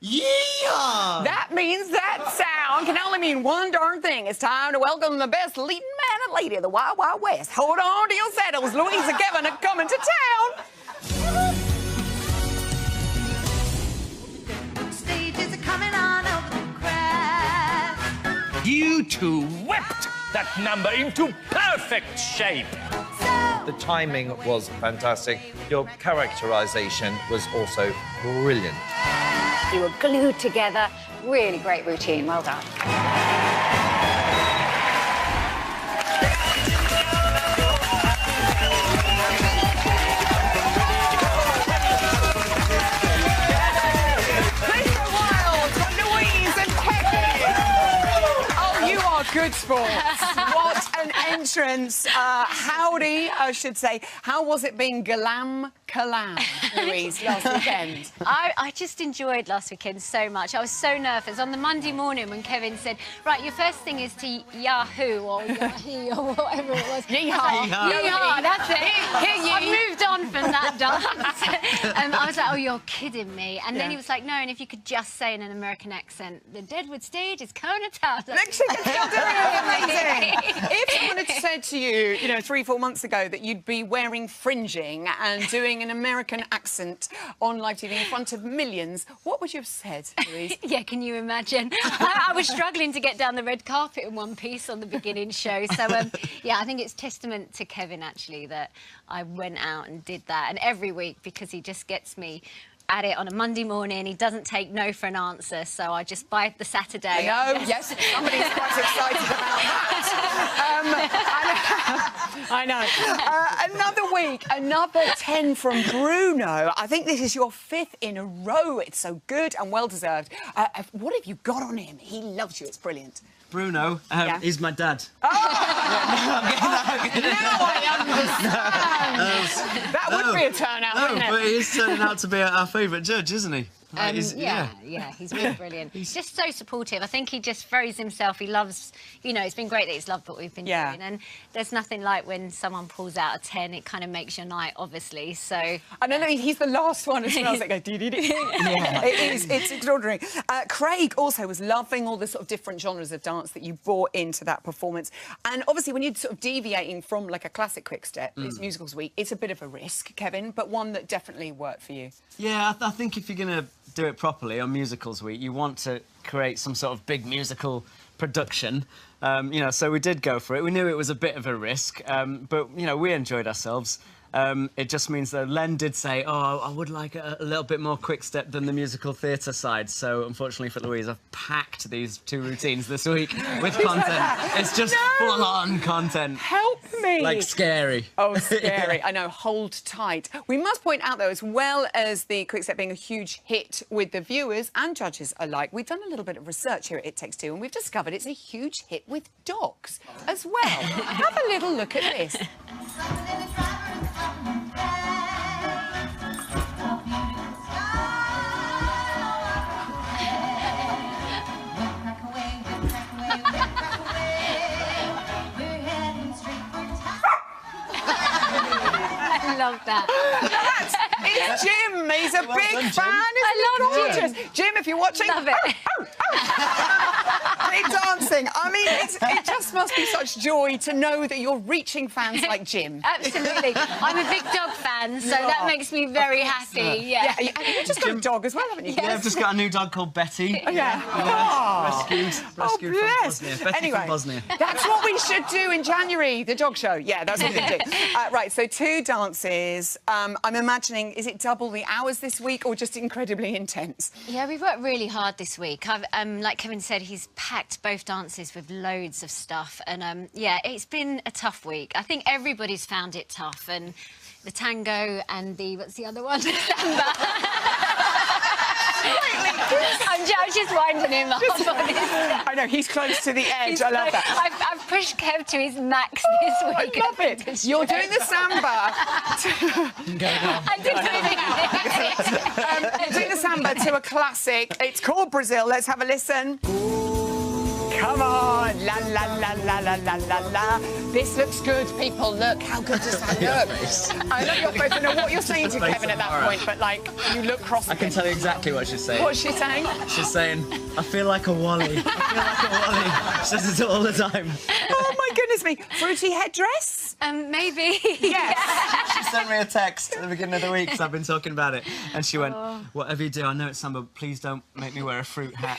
Yeehaw! That means that sound can only mean one darn thing. It's time to welcome the best leading man and lady of the Wild Wild West. Hold on to your saddles. Louise and Kevin are coming to town. Stages are coming on over the crowd. You two whipped that number into perfect shape. The timing was fantastic. Your characterisation was also brilliant. You were glued together. Really great routine. Well done. Let's go wild for Louise and Kevin. Oh, you are good sports. What an entrance. Howdy, I should say. How was it being Galam Kalam, Louise, last weekend? I just enjoyed last weekend so much. I was so nervous. On the Monday morning when Kevin said, right, your first thing is to Yahoo or Yahoo or whatever it was. Yeehaw. Yeehaw, that's it. Hear ye. I've moved on from that dance. I was like, oh, you're kidding me. And then he was like, no, and if you could just say in an American accent, the Deadwood stage is coming to town. Look, she can still do it. Amazing. If someone had said to you, 3-4 months ago that you'd be wearing fringing and doing an American accent on live TV in front of millions, what would you have said, Louise? Yeah, can you imagine? I was struggling to get down the red carpet in one piece on the beginning show. So, yeah, I think it's testament to Kevin, actually, that I went out and did that. And every week, because he just gets me at it on a Monday morning. He doesn't take no for an answer, so I just buy the Saturday. I know, yes, somebody's quite excited about that. I know. Another week, another 10 from Bruno. I think this is your 5th in a row. It's so good and well-deserved. What have you got on him? He loves you. It's brilliant. Bruno, he's my dad. Oh! Now I understand. That would be a turnout, wouldn't it? But he's turning out to be our favourite judge, isn't he? Yeah, he's really brilliant. He's just so supportive. I think he just throws himself. He loves, it's been great that he's loved what we've been doing. And there's nothing like when someone pulls out a 10, it kind of makes your night, obviously. So I know he's the last one as well. Like, it's extraordinary. Craig also was loving all the sort of different genres of dance that you brought into that performance. And obviously, when you're sort of deviating from like a classic quick step, it's Musicals Week, it's a bit of a risk, Kevin, but one that definitely worked for you. Yeah, I think if you're going to do it properly on Musicals Week, you want to create some sort of big musical production. So we did go for it. We knew it was a bit of a risk, but, we enjoyed ourselves. It just means that Len did say, oh, I would like a little bit more quick step than the musical theatre side. So, unfortunately for Louise, I've packed these 2 routines this week with content. It's just full-on content. Help me! Like, scary. Oh, scary. I know, hold tight. We must point out, though, as well as the quick step being a huge hit with the viewers and judges alike, we've done a little bit of research here at It Takes Two, and we've discovered it's a huge hit with dogs as well. Have a little look at this. I love that. It's Jim. He's a big fan. I love Jim. Jim, if you're watching, love it. Great dancing. I mean, it just must be such joy to know that you're reaching fans like Jim. Absolutely. I'm a big dog fan, so that makes me very happy. Yeah. You've just got a dog as well, haven't you? Yeah, I've just got a new dog called Betty. Rescued from Bosnia. Betty from Bosnia. That's what we should do in January, the dog show. Yeah, that's what we do. Right, so 2 dances. I'm imagining, is it double the hours this week or just incredibly intense? Yeah, we've worked really hard this week. Like Kevin said, he's packed both dances with loads of stuff. And, yeah, it's been a tough week. I think everybody's found it tough. And the tango and what's the other one? Samba. I'm just winding him up. I know, he's close to the edge. I love that. I've pushed Kev to his max this week. I love it. You're doing the samba. You're doing the samba to a classic. It's called Brazil. Let's have a listen. Come on. La, la, la, la, la, la, la, la. This looks good, people. Look, how good does that look? I love your face. I don't know what you're saying to Kevin at that point, but, like, you look cross. I can tell you exactly what she's saying. What's she saying? She's saying, I feel like a Wally. I feel like a Wally. She says it all the time. Oh, my goodness me. Fruity headdress? Maybe. Yes. She sent me a text at the beginning of the week because I've been talking about it. And she went, whatever you do, I know it's summer, but please don't make me wear a fruit hat.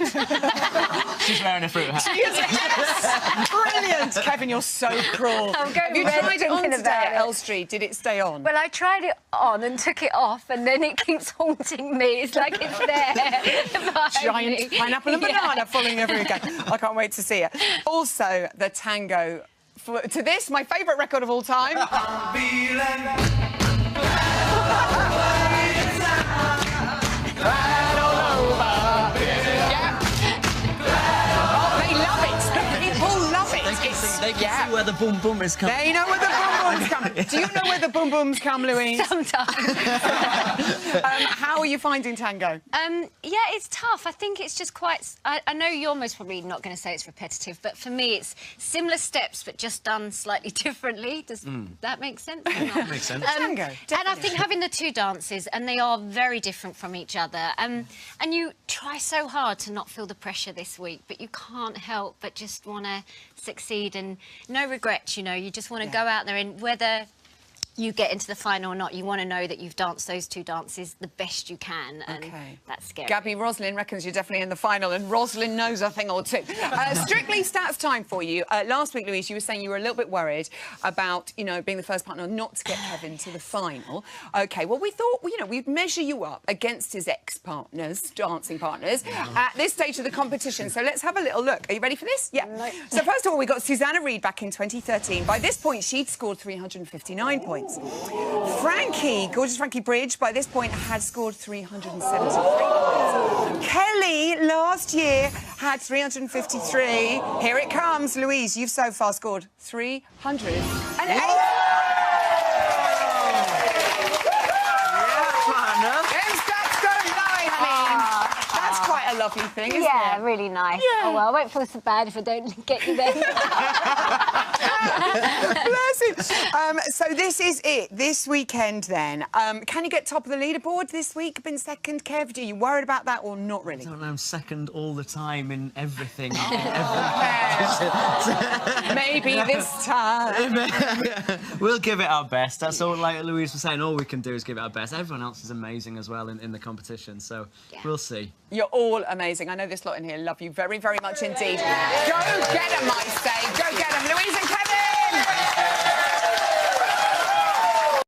She's wearing a fruit hat. She is, yes. Brilliant. Kevin, you're so cruel. I'm going Have you red tried it on thinking today about at it. Elstree? Did it stay on? Well, I tried it on and took it off, and then it keeps haunting me. It's like it's there. behind me. Giant pineapple and banana following every again. I can't wait to see it. Also, the tango. To this, my favourite record of all time. They love it. The people love it. They can see where the boom boom is coming. They know where the boom boom's come. Do you know where the boom boom's come, Louise? Sometimes. How are you finding tango? Yeah, it's tough. I think it's just quite... I know you're most probably not going to say it's repetitive, but for me it's similar steps but just done slightly differently. Does that make sense? Makes sense. Tango, And I definitely. think having the two dances, and they are very different from each other, and you try so hard to not feel the pressure this week, but you can't help but just want to succeed, and no regrets, you know. You just want to go out there, and whether you get into the final or not, you want to know that you've danced those two dances the best you can, and that's scary. Gabby, Rosalind reckons you're definitely in the final, and Rosalind knows a thing or two. Strictly stats time for you. Last week, Louise, you were saying you were a little bit worried about, you know, being the first partner not to get Kevin to the final. OK, well, we thought, you know, we'd measure you up against his ex-partners, dancing partners, at this stage of the competition. So let's have a little look. Are you ready for this? Yeah. So first of all, we got Susanna Reid back in 2013. By this point, she'd scored 359 points. Frankie, gorgeous Frankie Bridge, by this point had scored 373 points. Kelly, last year, had 353. Here it comes. Louise, you've so far scored 308. That's quite a lovely thing, isn't Yeah, it? really nice. Yeah. Oh, well, I won't feel so bad if I don't get you there. Bless him. So this is it, this weekend then. Can you get top of the leaderboard this week? Been second, Kev? Are you worried about that or not really? I don't know, I'm second all the time in everything. Maybe this time. We'll give it our best. That's all, like Louise was saying, all we can do is give it our best. Everyone else is amazing as well in the competition, so we'll see. You're all amazing. I know this lot in here love you very, very much indeed. Go get them, I say. Go get them. Louise and Kev.